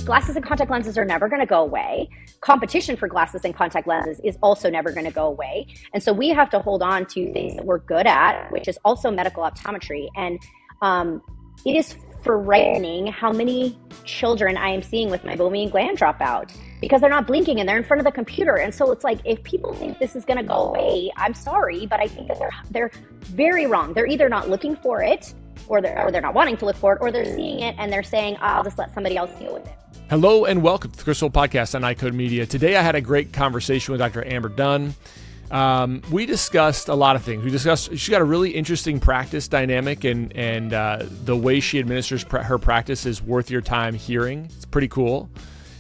glasses and contact lenses are never going to go away. Competition for glasses and contact lenses is also never going to go away. And so we have to hold on to things that we're good at, which is also medical optometry. And it is frightening how many children I am seeing with meibomian gland dropout because they're not blinking and they're in front of the computer. And so it's like, if people think this is going to go away, I'm sorry, but I think that they're very wrong. They're either not looking for it, or they're not wanting to look for it, or they're seeing it and they're saying, I'll just let somebody else deal with it. Hello and welcome to the Crystal Podcast on iCode Media. Today I had a great conversation with Dr. Amber Dunn. We discussed a lot of things. She's got a really interesting practice dynamic, and the way she administers her practice is worth your time hearing. It's pretty cool,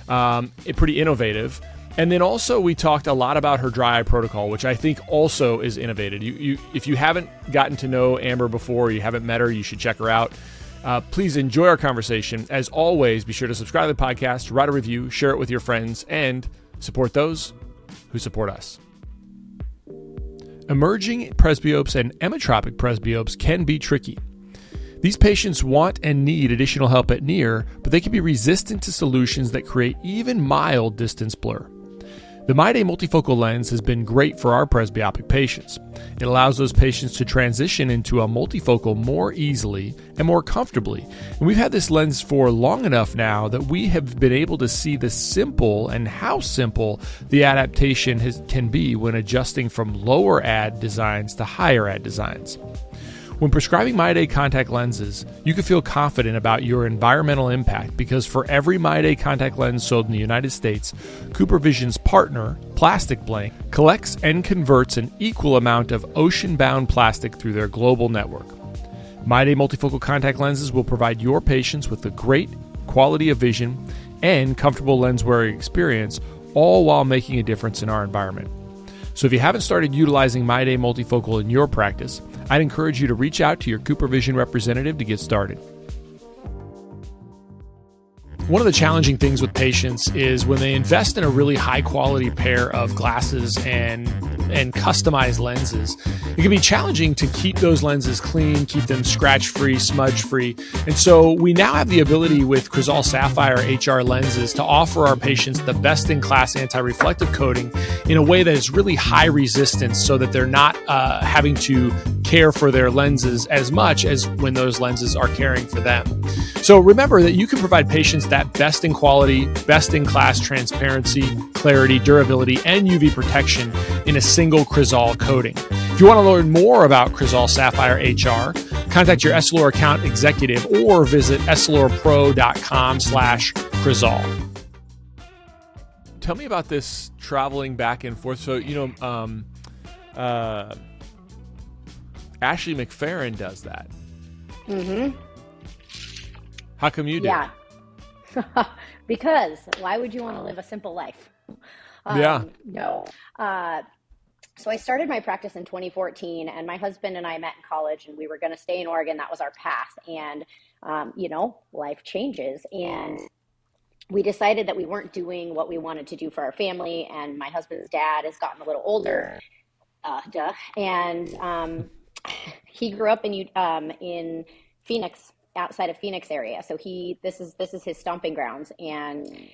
pretty innovative. And then also we talked a lot about her dry eye protocol, which I think also is innovative. If you haven't gotten to know Amber before, you haven't met her, you should check her out. Please enjoy our conversation. As always, be sure to subscribe to the podcast, write a review, share it with your friends, and support those who support us. Emerging presbyopes and emmetropic presbyopes can be tricky. These patients want and need additional help at near, but they can be resistant to solutions that create even mild distance blur. The MyDay multifocal lens has been great for our presbyopic patients. It allows those patients to transition into a multifocal more easily and more comfortably. And we've had this lens for long enough now that we have been able to see the simple and how simple the adaptation can be when adjusting from lower ad designs to higher ad designs. When prescribing MyDay contact lenses, you can feel confident about your environmental impact because for every MyDay contact lens sold in the United States, CooperVision's partner, Plastic Blank, collects and converts an equal amount of ocean-bound plastic through their global network. MyDay multifocal contact lenses will provide your patients with a great quality of vision and comfortable lens-wearing experience, all while making a difference in our environment. So if you haven't started utilizing MyDay multifocal in your practice, I'd encourage you to reach out to your CooperVision representative to get started. One of the challenging things with patients is when they invest in a really high quality pair of glasses and customized lenses, it can be challenging to keep those lenses clean, keep them scratch free, smudge free. And so we now have the ability with Crizal Sapphire HR lenses to offer our patients the best in class anti-reflective coating in a way that is really high resistance so that they're not having to care for their lenses as much as when those lenses are caring for them. So remember that you can provide patients that best in quality, best in class transparency, clarity, durability, and UV protection in a single Crizal coating. If you want to learn more about Crizal Sapphire HR, contact your Essilor account executive or visit essilorpro.com/Crizal. Tell me about this traveling back and forth. So, Ashley McFerrin does that. Mm-hmm. How come you do? Yeah. Because why would you want to live a simple life? No. So I started my practice in 2014 and my husband and I met in college and we were going to stay in Oregon. That was our path. And, life changes. And we decided that we weren't doing what we wanted to do for our family. And my husband's dad has gotten a little older. And he grew up in Phoenix, outside of Phoenix area. So this is his stomping grounds. And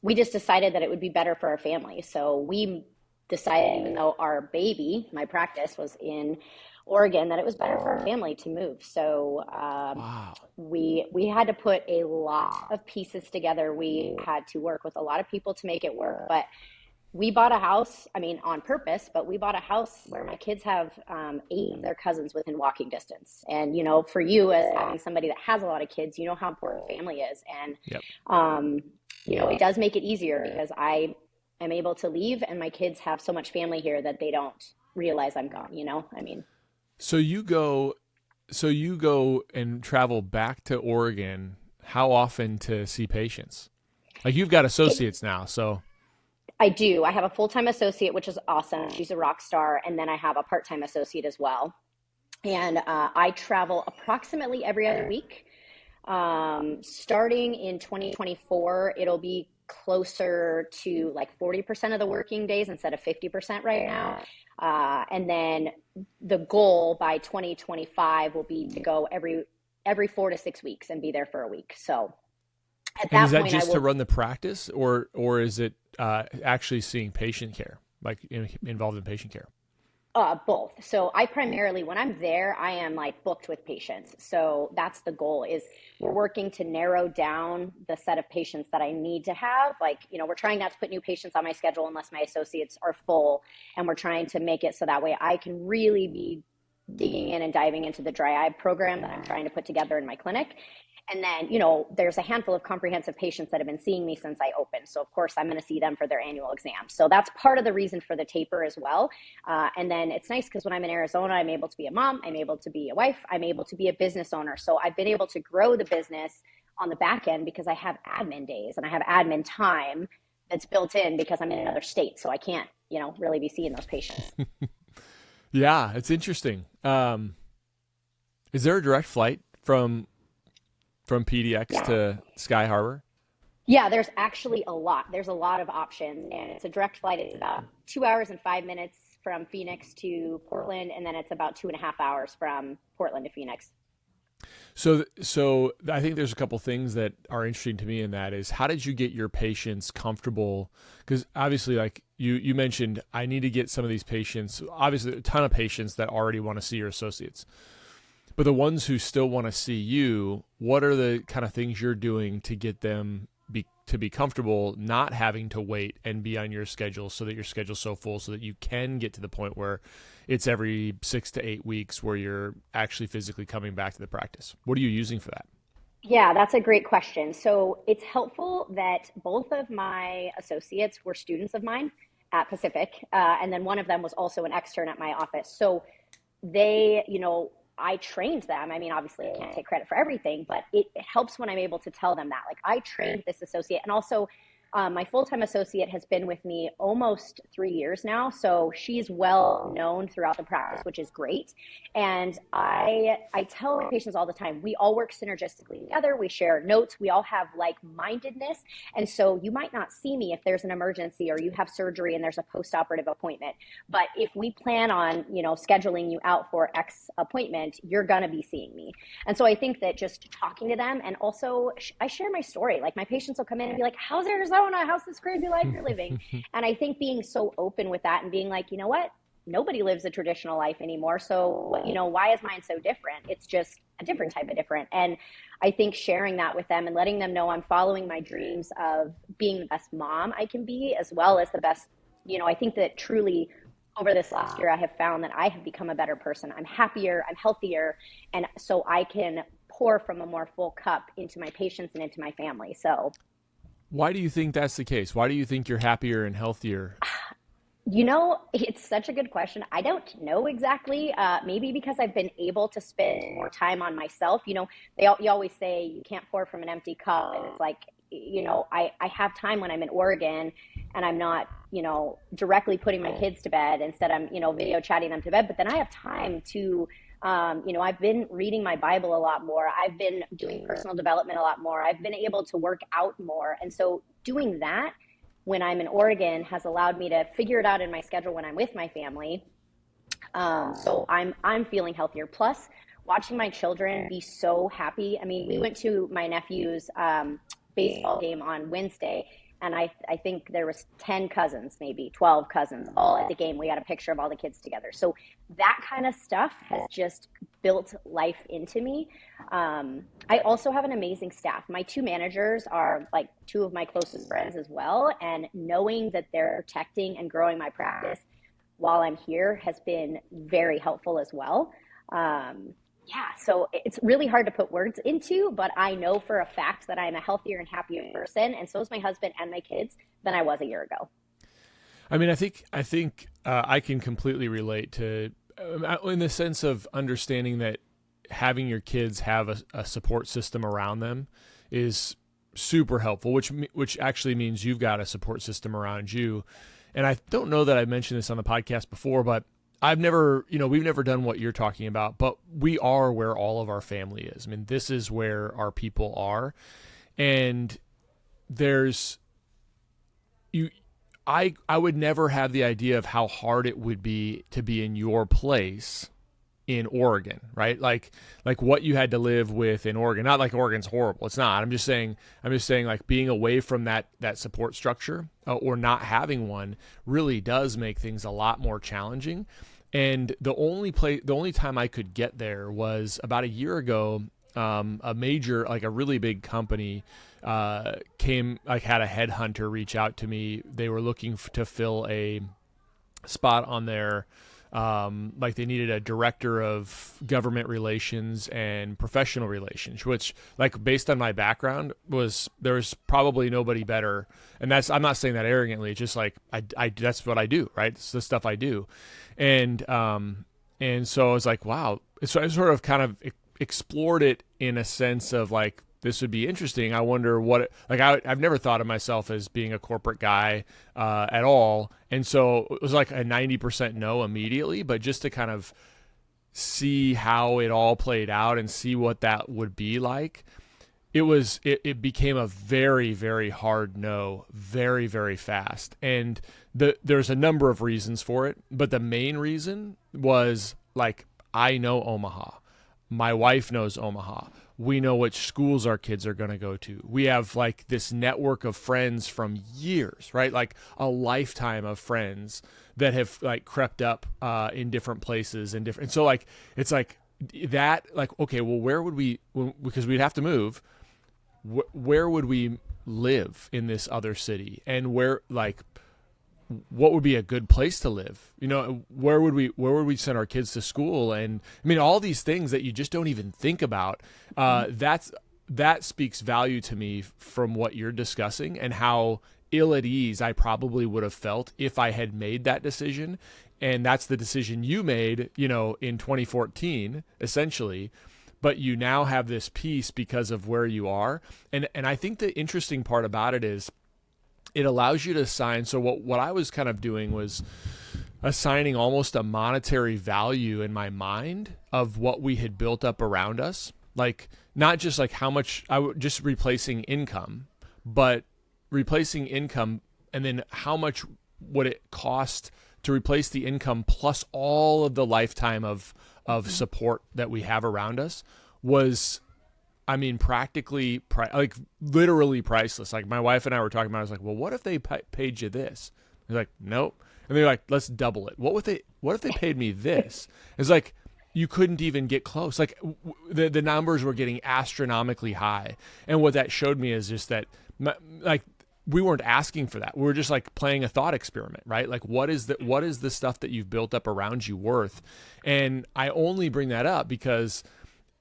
we just decided that it would be better for our family. So we decided, even though our baby, my practice, was in Oregon, that it was better for our family to move. So Wow. we had to put a lot of pieces together. We had to work with a lot of people to make it work. But we bought a house, on purpose, but we bought a house where my kids have 8 of their cousins within walking distance. And, for you as having somebody that has a lot of kids, you know how important family is. And, Yep. It does make it easier because I am able to leave and my kids have so much family here that they don't realize I'm gone, So you go and travel back to Oregon. How often to see patients? Like you've got associates now, so. I do. I have a full-time associate, which is awesome. She's a rock star. And then I have a part-time associate as well. And I travel approximately every other week. Starting in 2024, it'll be closer to like 40% of the working days instead of 50% right now. And then the goal by 2025 will be to go every 4 to 6 weeks and be there for a week. So At And is that that point, I just to will. run the practice, or is it actually seeing patient care, like involved in patient care? Both. So I primarily, when I'm there, I am like booked with patients. So that's the goal is we're working to narrow down the set of patients that I need to have. Like, we're trying not to put new patients on my schedule unless my associates are full. And we're trying to make it so that way I can really be digging in and diving into the dry eye program that I'm trying to put together in my clinic. And then, there's a handful of comprehensive patients that have been seeing me since I opened. So, of course, I'm going to see them for their annual exam. So that's part of the reason for the taper as well. And then it's nice because when I'm in Arizona, I'm able to be a mom, I'm able to be a wife, I'm able to be a business owner. So I've been able to grow the business on the back end because I have admin days and I have admin time that's built in because I'm in another state. So I can't, really be seeing those patients. Yeah, it's interesting. Is there a direct flight from PDX to Sky Harbor? Yeah, there's actually a lot. There's a lot of options, and it's a direct flight. It's about 2 hours and 5 minutes from Phoenix to Portland, and then it's about 2.5 hours from Portland to Phoenix. So I think there's a couple things that are interesting to me in that is how did you get your patients comfortable? Because obviously, like you mentioned, I need to get some of these patients, obviously a ton of patients that already want to see your associates. But the ones who still want to see you, what are the kind of things you're doing to get them to be comfortable not having to wait and be on your schedule so that your schedule's so full so that you can get to the point where it's every 6 to 8 weeks where you're actually physically coming back to the practice? What are you using for that? Yeah, that's a great question. So it's helpful that both of my associates were students of mine at Pacific, and then one of them was also an extern at my office. So they, I trained them. I mean, obviously, I can't take credit for everything, but it helps when I'm able to tell them that. Like, I trained this associate, and also my full-time associate has been with me almost 3 years now, so she's well known throughout the practice, which is great. And I tell my patients all the time, we all work synergistically together. We share notes. We all have like-mindedness, and so you might not see me if there's an emergency or you have surgery and there's a post-operative appointment. But if we plan on, scheduling you out for X appointment, you're gonna be seeing me. And so I think that just talking to them, and also I share my story. Like, my patients will come in and be like, "How's Arizona? How's this crazy life you're living?" And I think being so open with that and being like, you know what? Nobody lives a traditional life anymore. So, why is mine so different? It's just a different type of different. And I think sharing that with them and letting them know I'm following my dreams of being the best mom I can be, as well as the best, I think that truly over this last year, I have found that I have become a better person. I'm happier, I'm healthier, and so I can pour from a more full cup into my patients and into my family. So, Why do you think that's the case? Why do you think you're happier and healthier? It's such a good question. I don't know exactly. Maybe because I've been able to spend more time on myself. You always say you can't pour from an empty cup. And it's like, I have time when I'm in Oregon and I'm not, directly putting my kids to bed. Instead, I'm, video chatting them to bed. But then I have time to, I've been reading my Bible a lot more. I've been doing personal development a lot more. I've been able to work out more. And so doing that when I'm in Oregon has allowed me to figure it out in my schedule when I'm with my family. So I'm feeling healthier. Plus, watching my children be so happy. I mean, we went to my nephew's baseball game on Wednesday, and I think there was 10 cousins, maybe 12 cousins, all at the game. We got a picture of all the kids together. So that kind of stuff has just built life into me. I also have an amazing staff. My two managers are like two of my closest friends as well. And knowing that they're protecting and growing my practice while I'm here has been very helpful as well. So it's really hard to put words into, but I know for a fact that I'm a healthier and happier person, and so is my husband and my kids, than I was a year ago. I mean, I think I can completely relate to, in the sense of understanding that having your kids have a support system around them is super helpful, which actually means you've got a support system around you. And I don't know that I mentioned this on the podcast before, but we've never done what you're talking about, but we are where all of our family is. I mean, this is where our people are. And I would never have the idea of how hard it would be to be in your place in Oregon, right? Like what you had to live with in Oregon. Not like Oregon's horrible. It's not. I'm just saying like being away from that support structure or not having one really does make things a lot more challenging. And the only time I could get there was about a year ago. A major, like a really big company, had a headhunter reach out to me. They were looking to fill a spot on their, like they needed a director of government relations and professional relations, which, like, based on my background, there was probably nobody better. And I'm not saying that arrogantly. It's just like, I that's what I do, right? It's the stuff I do. And so I was like, wow. So I sort of kind of explored it in a sense of like, this would be interesting. I wonder I've never thought of myself as being a corporate guy at all. And so it was like a 90% no immediately, but just to kind of see how it all played out and see what that would be like, it became a very, very hard no, very, very fast. And there's a number of reasons for it, but the main reason was like, I know Omaha. My wife knows Omaha. We know which schools our kids are going to go to. We have like this network of friends from years, right? Like a lifetime of friends that have like crept up in different places and different. And so like, it's like that, like, okay, well, where would because we'd have to move, where would we live in this other city? And what would be a good place to live? You know, where would we send our kids to school? And I mean, all these things that you just don't even think about. That speaks value to me from what you're discussing and how ill at ease I probably would have felt if I had made that decision. And that's the decision you made, you know, in 2014, essentially. But you now have this peace because of where you are. And I think the interesting part about it is, it allows you to assign. So what I was kind of doing was assigning almost a monetary value in my mind of what we had built up around us. Like, not just like how much just replacing income, but replacing income. And then how much would it cost to replace the income plus all of the lifetime of support that we have around us was, I mean, practically, like literally priceless. Like my wife and I were talking about it. I was like, well, what if they paid you this? They're like, nope. And they're like, let's double it. What if they paid me this? It's like, you couldn't even get close. Like the numbers were getting astronomically high. And what that showed me is just that, like, we weren't asking for that. We were just like playing a thought experiment, right? Like, what is the stuff that you've built up around you worth? And I only bring that up because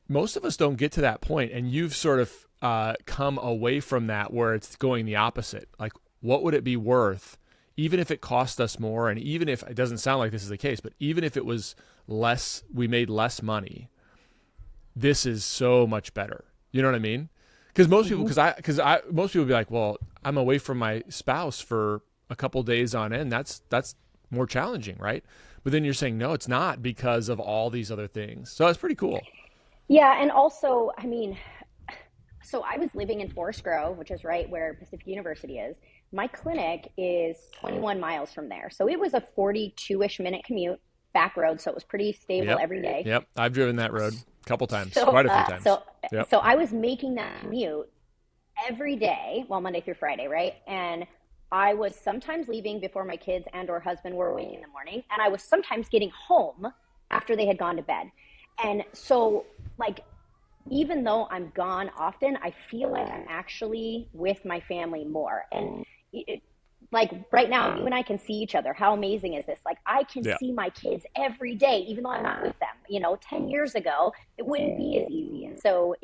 most of us don't get to that point, and you've sort of come away from that where it's going the opposite. Like, what would it be worth, even if it cost us more, and even if it doesn't sound like this is the case, but even if it was less, we made less money, this is so much better. You know what I mean? Because most people, most people be like, well, I'm away from my spouse for a couple days on end. That's more challenging, right? But then you're saying, no, it's not, because of all these other things. So it's pretty cool. Yeah. And also, I mean, so I was living in Forest Grove, which is right where Pacific University is. My clinic is 21 miles from there. So it was a 42-ish minute commute, back road. So it was pretty stable every day. Yep. I've driven that road a couple times, quite a few times. So I was making that commute every day, well, Monday through Friday, right? And I was sometimes leaving before my kids and or husband were awake in the morning. And I was sometimes getting home after they had gone to bed. And so, like, even though I'm gone often, I feel like I'm actually with my family more. And like right now, you and I can see each other. How amazing is this? Like, I can see my kids every day, even though I'm not with them. You know, 10 years ago, it wouldn't be as easy. And so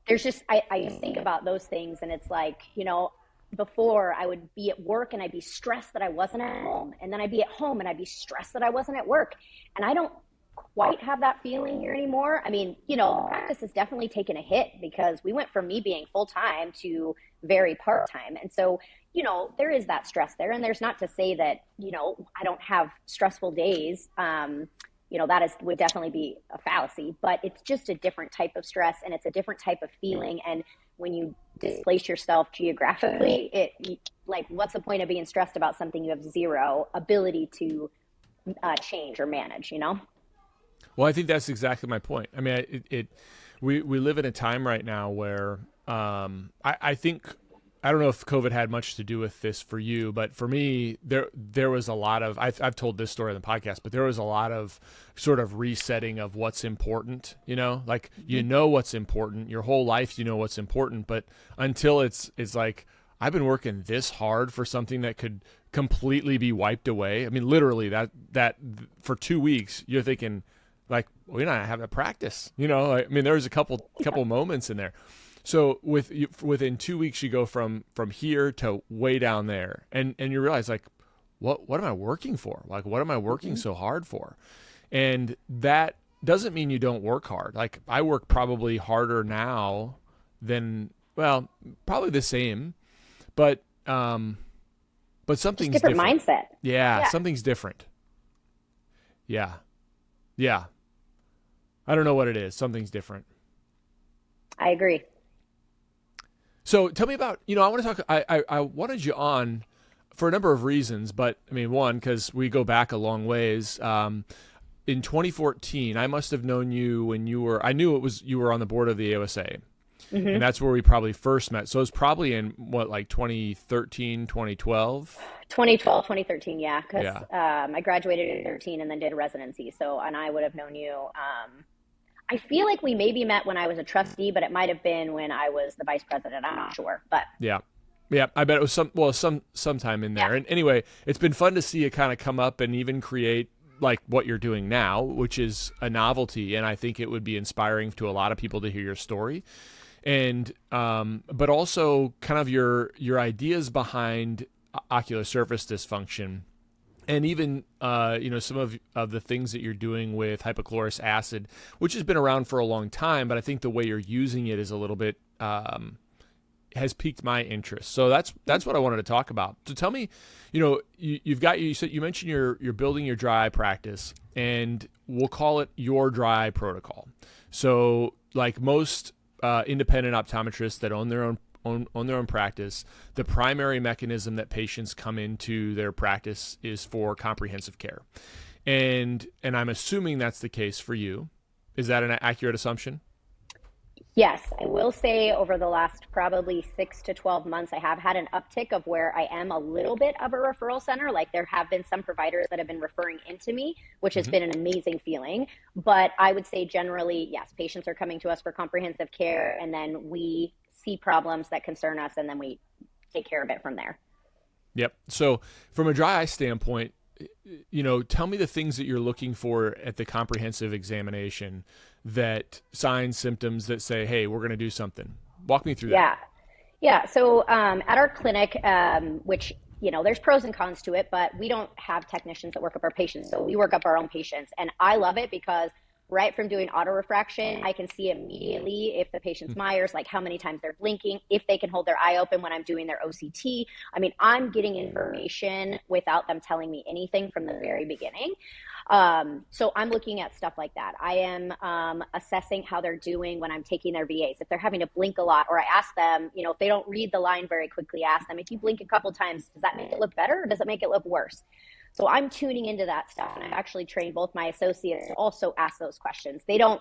there's just, I just think about those things, and it's like, you know, before I would be at work and I'd be stressed that I wasn't at home. And then I'd be at home and I'd be stressed that I wasn't at work. And I don't quite have that feeling here anymore. I mean, you know, practice has definitely taken a hit because we went from me being full-time to very part-time. And so, you know, there is that stress there. And there's not to say that, you know, I don't have stressful days. You know, would definitely be a fallacy, but it's just a different type of stress, and it's a different type of feeling. And when you displace yourself geographically, like, what's the point of being stressed about something you have zero ability to change or manage, you know? Well, I think that's exactly my point. I mean, we live in a time right now where I think, I don't know if COVID had much to do with this for you, but for me, there was a lot of, I've told this story on the podcast, but there was a lot of sort of resetting of what's important, like, what's important your whole life, what's important, but until it's like, I've been working this hard for something that could completely be wiped away. I mean, literally that for 2 weeks, you're thinking like, we're not having a practice, I mean, there was a couple moments in there. So within 2 weeks, you go from here to way down there, and you realize, like, what am I working for? Like, what am I working so hard for? And that doesn't mean you don't work hard. Like, I work probably harder now than, well, probably the same, but something's different mindset. Yeah, something's different. Yeah. I don't know what it is. Something's different. I agree. So tell me about, I want to talk, I wanted you on for a number of reasons, but I mean, one, because we go back a long ways. In 2014, I must have known you when you were on the board of the AOSA. Mm-hmm. And that's where we probably first met. So it was probably in like 2013, 2012? 2012, 2013, yeah. Because I graduated in 2013 and then did a residency. And I would have known you. I feel like we maybe met when I was a trustee, but it might have been when I was the vice president. I'm not sure, but yeah, I bet it was sometime in there. Yeah. And anyway, it's been fun to see it kind of come up and even create like what you're doing now, which is a novelty. And I think it would be inspiring to a lot of people to hear your story, and but also kind of your ideas behind ocular surface dysfunction. And even, some of the things that you're doing with hypochlorous acid, which has been around for a long time, but I think the way you're using it is a little bit, has piqued my interest. So that's what I wanted to talk about. So tell me, you mentioned you're building your dry eye practice, and we'll call it your dry eye protocol. So like most independent optometrists that own their own practice, the primary mechanism that patients come into their practice is for comprehensive care. And I'm assuming that's the case for you. Is that an accurate assumption? Yes, I will say over the last probably 6 to 12 months, I have had an uptick of where I am a little bit of a referral center. Like, there have been some providers that have been referring into me, which has been an amazing feeling. But I would say generally, yes, patients are coming to us for comprehensive care, and then we see problems that concern us, and then we take care of it from there. Yep. So from a dry eye standpoint, tell me the things that you're looking for at the comprehensive examination, that signs, symptoms that say, hey, we're going to do something. Walk me through that. Yeah. So at our clinic, which, there's pros and cons to it, but we don't have technicians that work up our patients. So we work up our own patients. And I love it because right from doing autorefraction, I can see immediately if the patient's Myers, like how many times they're blinking, if they can hold their eye open when I'm doing their OCT. I mean, I'm getting information without them telling me anything from the very beginning. So I'm looking at stuff like that. I am assessing how they're doing when I'm taking their VAs. If they're having to blink a lot, or I ask them, if they don't read the line very quickly, ask them, if you blink a couple times, does that make it look better or does it make it look worse? So I'm tuning into that stuff, and I've actually trained both my associates to also ask those questions. They don't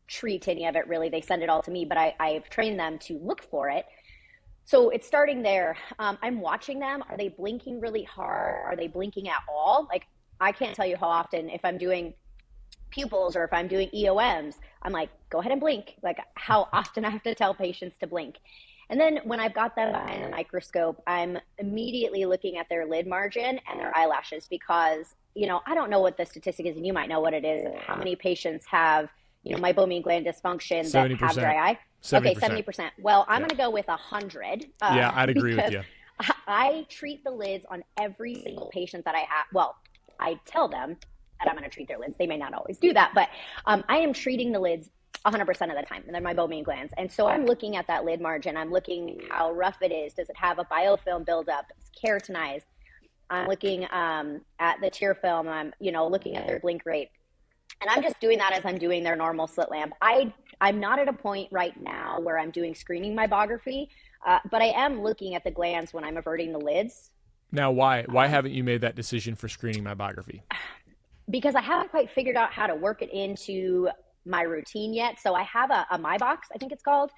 treat any of it really. They send it all to me, but I've trained them to look for it. So it's starting there. I'm watching them. Are they blinking really hard? Are they blinking at all? Like, I can't tell you how often, if I'm doing pupils or if I'm doing EOMs, I'm like, go ahead and blink. Like, how often I have to tell patients to blink. And then when I've got them behind the microscope, I'm immediately looking at their lid margin and their eyelashes, because, I don't know what the statistic is, and you might know what it is, how many patients have, meibomian gland dysfunction 70%. That have dry eye. 70%. Okay, 70%. Well, I'm going to go with 100. Yeah, I'd agree with you. I treat the lids on every single patient that I have. Well, I tell them that I'm going to treat their lids. They may not always do that, but I am treating the lids 100% of the time, and they're my meibomian glands. And so I'm looking at that lid margin. I'm looking how rough it is. Does it have a biofilm buildup? It's keratinized. I'm looking at the tear film. I'm, looking at their blink rate. And I'm just doing that as I'm doing their normal slit lamp. I'm not at a point right now where I'm doing screening meibography, but I am looking at the glands when I'm averting the lids. Now, why haven't you made that decision for screening meibography? because I haven't quite figured out how to work it into my routine yet. So I have a My Box, I think it's called,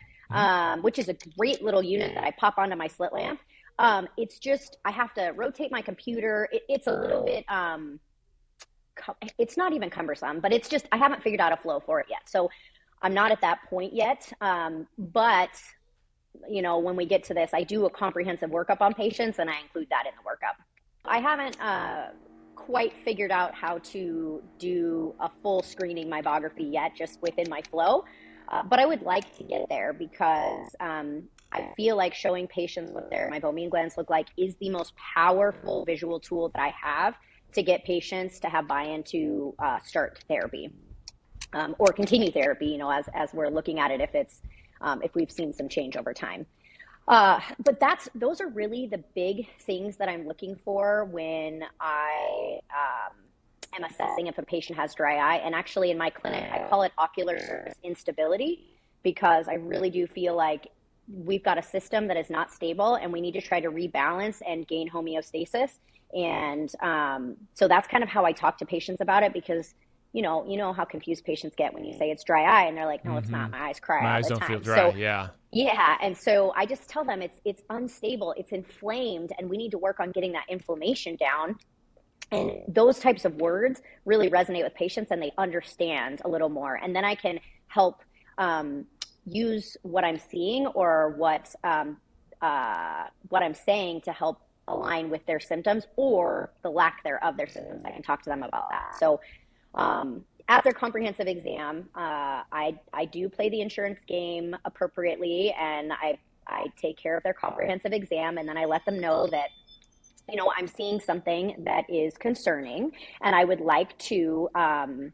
which is a great little unit that I pop onto my slit lamp. It's just, I have to rotate my computer. It's a little bit, it's not even cumbersome, but it's just, I haven't figured out a flow for it yet. So I'm not at that point yet. But you know, when we get to this, I do a comprehensive workup on patients and I include that in the workup. I haven't quite figured out how to do a full screening mybography yet, just within my flow. But I would like to get there because I feel like showing patients what their meibomian glands look like is the most powerful visual tool that I have to get patients to have buy-in to start therapy or continue therapy, you know, as we're looking at it, if we've seen some change over time. But those are really the big things that I'm looking for when I am assessing if a patient has dry eye. And actually in my clinic, I call it ocular surface instability, because I really do feel like we've got a system that is not stable and we need to try to rebalance and gain homeostasis. And so that's kind of how I talk to patients about it, because you know how confused patients get when you say it's dry eye and they're like, no, it's not. My eyes cry. My eyes don't feel dry. So, yeah. And so I just tell them it's unstable, it's inflamed, and we need to work on getting that inflammation down. And those types of words really resonate with patients and they understand a little more. And then I can help use what I'm seeing or what I'm saying to help align with their symptoms or the lack thereof their symptoms. I can talk to them about that. So at their comprehensive exam, I do play the insurance game appropriately, and I take care of their comprehensive exam, and then I let them know that, you know, I'm seeing something that is concerning, and I would like to have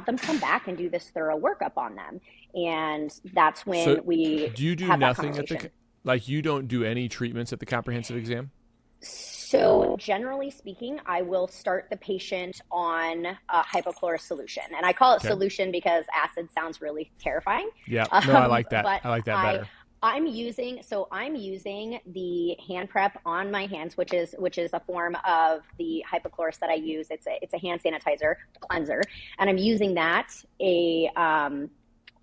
them come back and do this thorough workup on them. And that's when we do you do have nothing that at the you don't do any treatments at the comprehensive exam? So generally speaking, I will start the patient on a hypochlorous solution. And I call it solution because acid sounds really terrifying. Yeah, no, I like that. I like that better. I'm using the hand prep on my hands, which is a form of the hypochlorous that I use. It's a hand sanitizer cleanser, and I'm using that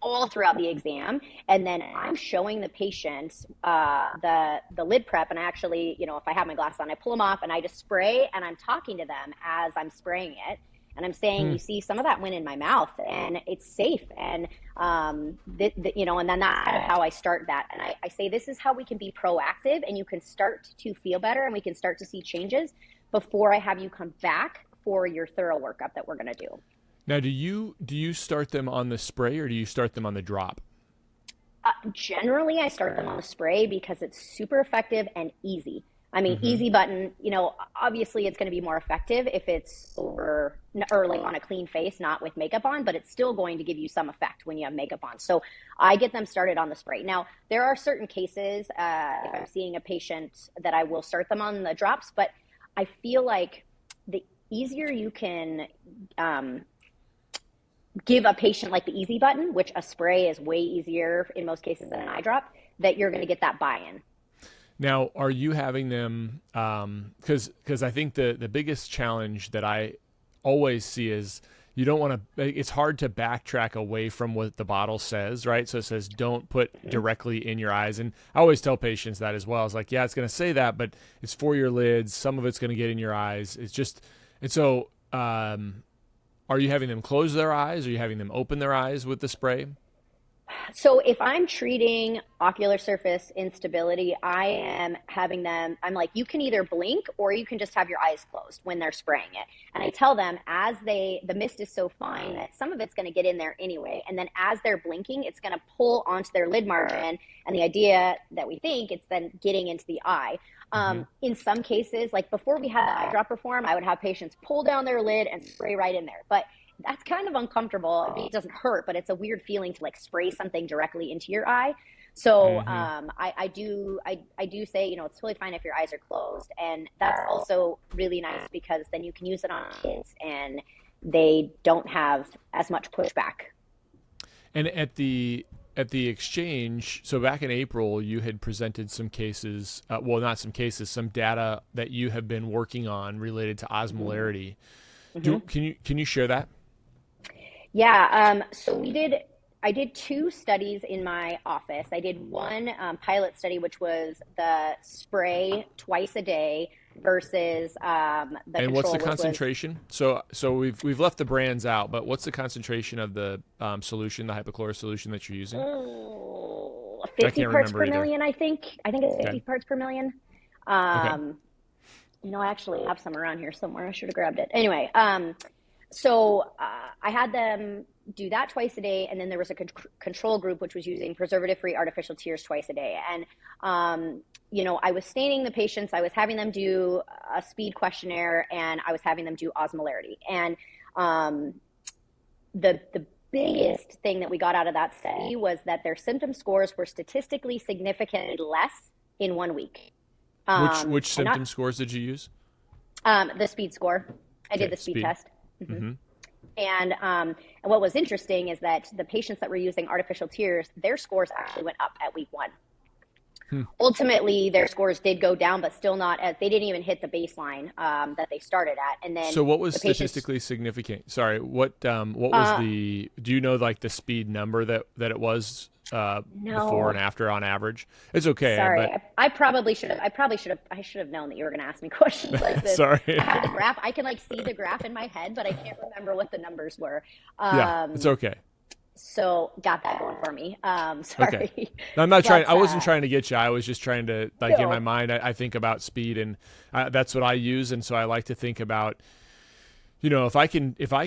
all throughout the exam. And then I'm showing the patient the lid prep, and I actually, you know, if I have my glasses on, I pull them off and I just spray, and I'm talking to them as I'm spraying it. And I'm saying, you see, some of that went in my mouth, and it's safe. And, you know, and then that's kind of how I start that. And I say, this is how we can be proactive, and you can start to feel better, and we can start to see changes before I have you come back for your thorough workup that we're going to do. Now, do you start them on the spray, or do you start them on the drop? Generally, I start them on the spray because it's super effective and easy. I mean, easy button, you know, obviously it's going to be more effective if it's over or like on a clean face, not with makeup on, but it's still going to give you some effect when you have makeup on. So I get them started on the spray. Now, there are certain cases, if I'm seeing a patient, that I will start them on the drops, but I feel like the easier you can give a patient like the easy button, which a spray is way easier in most cases than an eye drop, that you're going to get that buy-in. Now, are you having them, because I think the biggest challenge that I always see is you don't want to, it's hard to backtrack away from what the bottle says, right? So it says, don't put directly in your eyes. And I always tell patients that as well. It's like, yeah, it's going to say that, but it's for your lids. Some of it's going to get in your eyes. It's just, and so are you having them close their eyes? Are you having them open their eyes with the spray? So if I'm treating ocular surface instability, I am having them, I'm like, you can either blink or you can just have your eyes closed when they're spraying it. And I tell them the mist is so fine that some of it's going to get in there anyway. And then as they're blinking, it's going to pull onto their lid margin. And the idea that we think it's then getting into the eye. In some cases, like before we had the eyedropper form, I would have patients pull down their lid and spray right in there. But that's kind of uncomfortable. I mean, it doesn't hurt, but it's a weird feeling to like spray something directly into your eye. So I do say, you know, it's totally fine if your eyes are closed. And that's also really nice because then you can use it on kids and they don't have as much pushback. And at the at the exchange, so back in April, you had presented some cases, well, not some cases, some data that you have been working on related to osmolarity. Can you share that? Yeah. So I did 2 studies in my office. I did one pilot study, which was the spray twice a day versus the and control. What's the concentration? So we've left the brands out, but what's the concentration of the solution, the hypochlorous solution that you're using? 50 parts per million, I think. I think it's 50 parts per million. Okay. I actually have some around here somewhere. I should have grabbed it. Anyway, so I had them do that twice a day, and then there was a control group which was using preservative-free artificial tears twice a day. And I was staining the patients, I was having them do a speed questionnaire, and I was having them do osmolarity. And the biggest thing that we got out of that study was that their symptom scores were statistically significantly less in 1 week. Which symptom scores did you use? The speed score. I did the speed test. And what was interesting is that the patients that were using artificial tears, their scores actually went up at week 1. Ultimately, their scores did go down, but still not as they didn't even hit the baseline that they started at. And then, so what was statistically significant? Sorry, what was the? Do you know like the speed number that it was before and after on average? It's okay. Sorry, but... I should have known that you were going to ask me questions like this. Sorry, I have the graph. I can see the graph in my head, but I can't remember what the numbers were. Yeah, it's okay. So got that going for me. Sorry. Okay. I'm not trying. I wasn't trying to get you. I was just trying to in my mind. I think about speed, and that's what I use. And so I like to think about, if I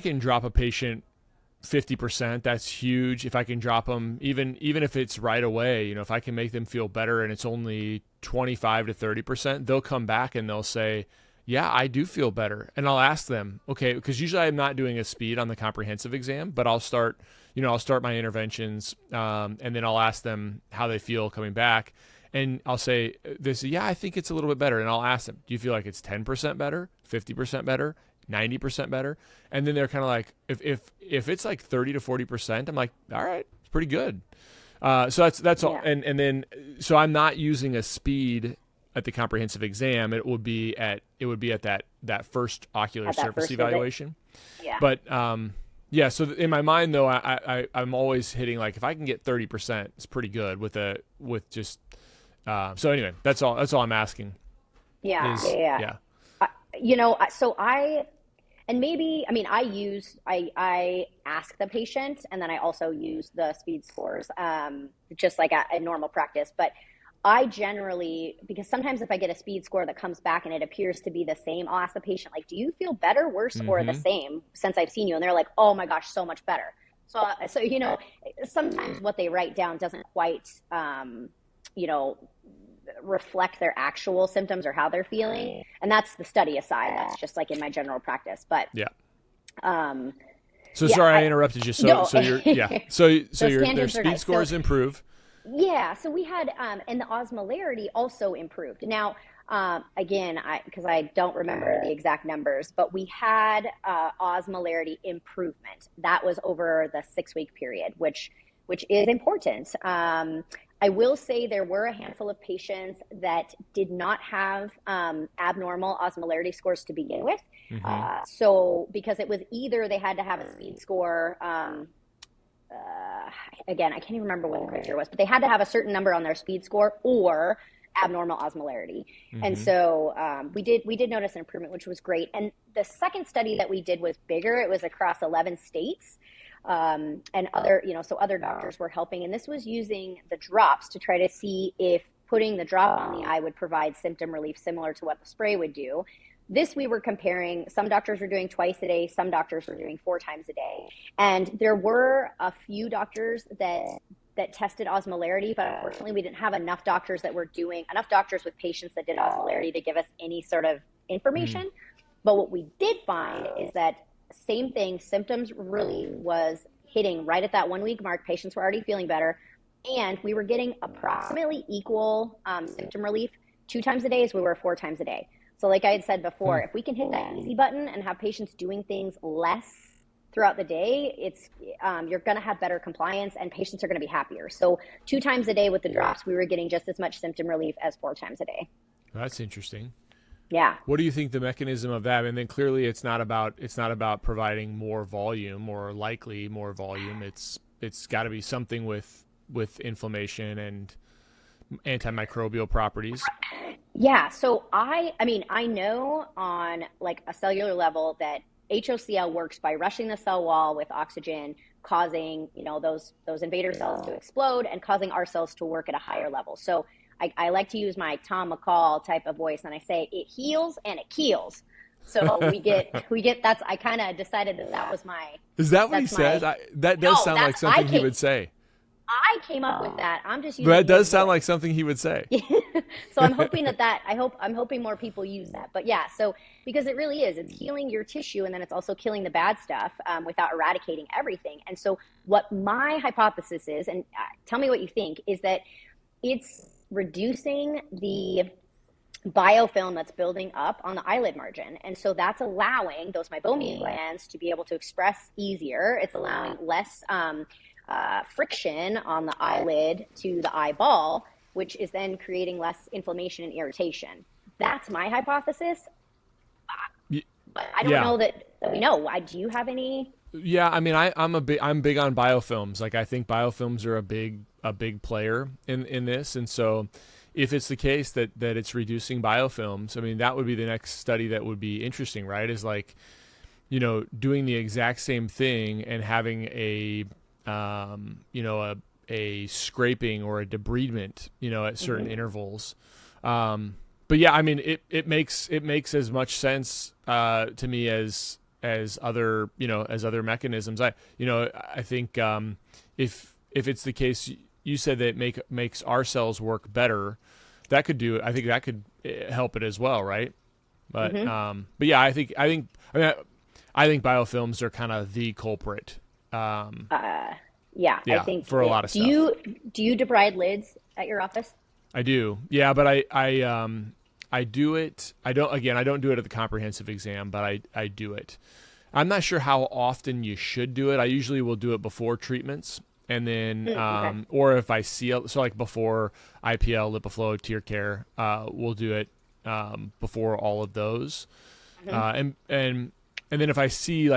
can drop a patient 50%, that's huge. If I can drop them, even if it's right away, if I can make them feel better, and it's only 25 to 30%, they'll come back and they'll say, yeah, I do feel better. And I'll ask them, okay, because usually I'm not doing a speed on the comprehensive exam, but I'll start my interventions, and then I'll ask them how they feel coming back. And I'll say, they say, yeah, I think it's a little bit better. And I'll ask them, do you feel like it's 10% better, 50% better, 90% better? And then they're kind of like, if it's like 30 to 40%, I'm like, all right, it's pretty good. So that's all. And then, so I'm not using a speed at the comprehensive exam. It would be at that first ocular surface evaluation. Yeah. But, yeah. So in my mind though, I'm always hitting like, if I can get 30%, it's pretty good so anyway, that's all I'm asking. Yeah. So I ask the patient, and then I also use the speed scores, just like a normal practice. But I generally, because sometimes if I get a speed score that comes back and it appears to be the same, I'll ask the patient, like, do you feel better, worse, or the same since I've seen you? And they're like, oh my gosh, so much better. So sometimes what they write down doesn't quite, reflect their actual symptoms or how they're feeling. And that's the study aside. That's just like in my general practice. But yeah. Sorry, I interrupted you. So their speed scores improve. Yeah. So we had, and the osmolarity also improved. Now, again, because I don't remember the exact numbers, but we had osmolarity improvement. That was over the 6-week period, which is important. I will say there were a handful of patients that did not have abnormal osmolarity scores to begin with. So because it was either they had to have a speed score, again, I can't even remember what the criteria was, but they had to have a certain number on their speed score or abnormal osmolarity. And so we did notice an improvement, which was great. And the second study that we did was bigger. It was across 11 states. And other doctors were helping. And this was using the drops to try to see if putting the drop on the eye would provide symptom relief similar to what the spray would do. This we were comparing. Some doctors were doing twice a day. Some doctors were doing 4 times a day. And there were a few doctors that tested osmolarity, but unfortunately we didn't have enough doctors with patients that did osmolarity to give us any sort of information. But what we did find is that same thing, symptoms relief was hitting right at that 1-week mark. Patients were already feeling better, and we were getting approximately equal symptom relief 2 times a day as we were 4 times a day. So like I had said before, if we can hit that easy button and have patients doing things less throughout the day, it's you're going to have better compliance and patients are going to be happier. So 2 times a day with the drops, we were getting just as much symptom relief as 4 times a day. That's interesting. Yeah. What do you think the mechanism of that? And then clearly it's not about providing more volume or likely more volume. It's got to be something with inflammation and antimicrobial properties. Yeah. So I mean, I know on like a cellular level that HOCl works by rushing the cell wall with oxygen, causing, those invader cells to explode and causing our cells to work at a higher level. So I like to use my Tom McCall type of voice, and I say it heals and it keels. So we get that's, I kind of decided that was my. Is that what he says? That does sound like something he would say. I came up with that. I'm just using. That does sound like something he would say. So I'm hoping I'm hoping more people use that. But yeah, so because it really is, it's healing your tissue, and then it's also killing the bad stuff without eradicating everything. And so what my hypothesis is, and tell me what you think, is that it's reducing the biofilm that's building up on the eyelid margin. And so that's allowing those meibomian glands to be able to express easier. It's allowing less friction on the eyelid to the eyeball, which is then creating less inflammation and irritation. That's my hypothesis. But I don't know that we know. Do you have any? Yeah, I mean, I'm big on biofilms. Like, I think biofilms are a big player in this, and so if it's the case that it's reducing biofilms, I mean, that would be the next study that would be interesting, right? Is like, doing the exact same thing and having a scraping or a debridement, at certain intervals. But yeah, I mean, it makes as much sense to me as other mechanisms. I think if it's the case, you said that it makes our cells work better, that could do it. I think that could help it as well, right? But but yeah, I think biofilms are kind of the culprit. I think for a lot of stuff. Do you debride lids at your office? I do. Yeah, but I do it. I don't do it at the comprehensive exam, but I do it. I'm not sure how often you should do it. I usually will do it before treatments, and then or if I see so like before IPL, LipiFlow, tear care, we'll do it before all of those, and then if I see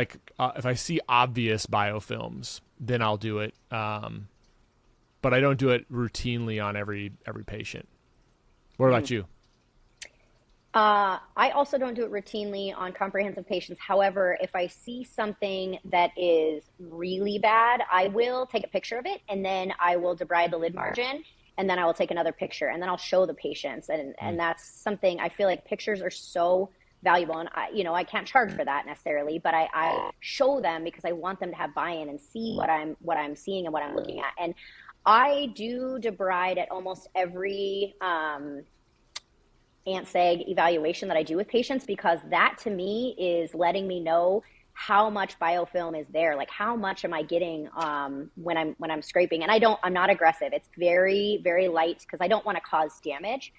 obvious biofilms, then I'll do it. But I don't do it routinely on every patient. What about you? I also don't do it routinely on comprehensive patients. However, if I see something that is really bad, I will take a picture of it, and then I will debride the lid margin, and then I will take another picture, and then I'll show the patients. And that's something I feel like pictures are so valuable. And I can't charge for that necessarily, but I show them because I want them to have buy-in and see what I'm seeing and what I'm looking at. And I do debride at almost every ANT-SAG evaluation that I do with patients, because that to me is letting me know how much biofilm is there, like how much am I getting when I'm scraping. And I'm not aggressive. It's very, very light because I don't want to cause damage.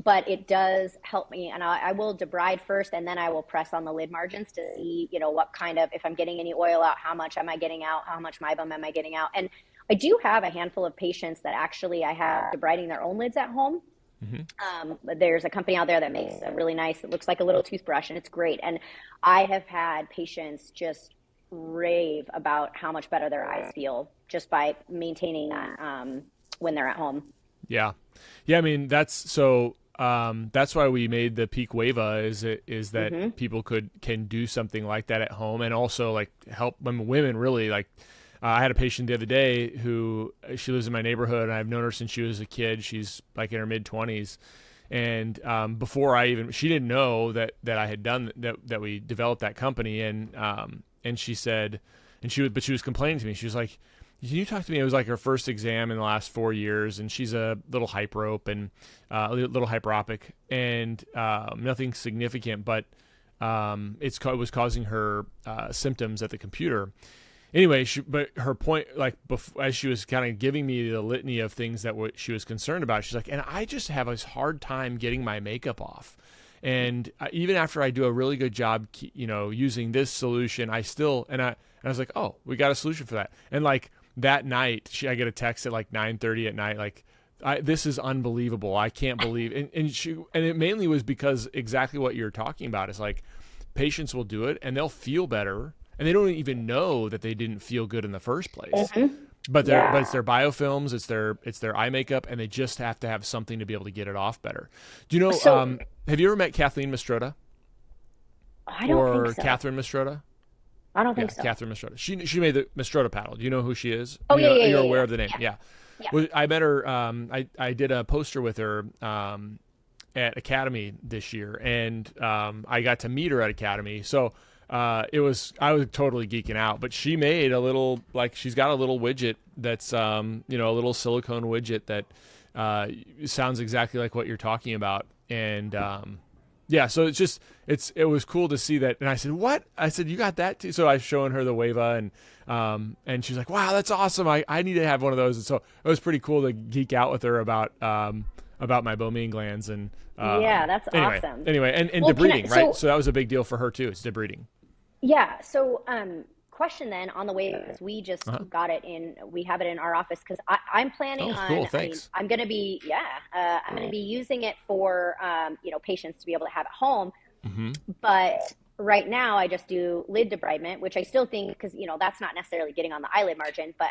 But it does help me. And I will debride first, and then I will press on the lid margins to see, what kind of, if I'm getting any oil out, how much am I getting out, how much meibum am I getting out. And I do have a handful of patients that actually I have debriding their own lids at home. There's a company out there that makes a really nice, it looks like a little toothbrush, and it's great. And I have had patients just rave about how much better their eyes feel just by maintaining that when they're at home. Yeah. I mean, that's why we made the Peak Wava is that people can do something like that at home, and also like help women really like. I had a patient the other day who, she lives in my neighborhood, and I've known her since she was a kid. She's like in her mid-20s. And before she didn't know that I had done that we developed that company. And she said, but she was complaining to me. She was like, can you talk to me? It was like her first exam in the last 4 years, and she's a little hyperope and a little hyperopic, and nothing significant, but it was causing her symptoms at the computer. Anyway, but her point, like as she was kind of giving me the litany of things that she was concerned about, she's like, and I just have a hard time getting my makeup off. And even after I do a really good job, using this solution, I was like, oh, we got a solution for that. And like that night, I get a text at like 9:30 at night, like, this is unbelievable. I can't believe. And it mainly was because exactly what you're talking about is like, patients will do it and they'll feel better, and they don't even know that they didn't feel good in the first place. Mm-hmm. But it's their biofilms, it's their eye makeup, and they just have to have something to be able to get it off better. Do you know? Have you ever met Kathleen Mastroda? I don't think so. Catherine Mastroda? I don't think so. Catherine Mastroda. She made the Mastroda paddle. Do you know who she is? Oh, You're aware of the name? Yeah. Yeah. I met her. I did a poster with her at Academy this year, and I got to meet her at Academy. So I was totally geeking out. But she made a little, like, she's got a little widget that's a little silicone widget that sounds exactly like what you're talking about, and so it was cool to see that. And I said, what? I said, you got that too? So I was showing her the Wava, and she's like, wow, that's awesome. I need to have one of those. And so it was pretty cool to geek out with her about my Bowman glands. And that's awesome. Anyway, and debriding, right? So that was a big deal for her too. It's debriding. Yeah. So, question then on the Wava, because we just got it we have it in our office, because I'm planning on. Cool, thanks. I'm going to be using it for patients to be able to have at home. Mm-hmm. But right now I just do lid debridement, which I still think, because that's not necessarily getting on the eyelid margin, but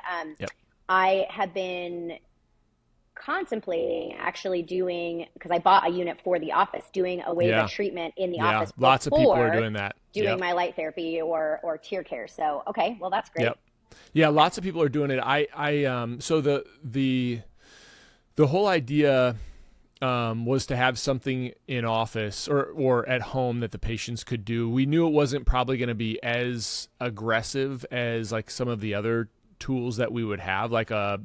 I have been contemplating actually doing, because I bought a unit for the office, doing a Wava treatment in the office. Lots of people are doing that. Doing my light therapy or tear care. So, okay, well, that's great. Yep. Yeah, lots of people are doing it. So the whole idea was to have something in office or at home that the patients could do. We knew it wasn't probably going to be as aggressive as like some of the other tools that we would have, like a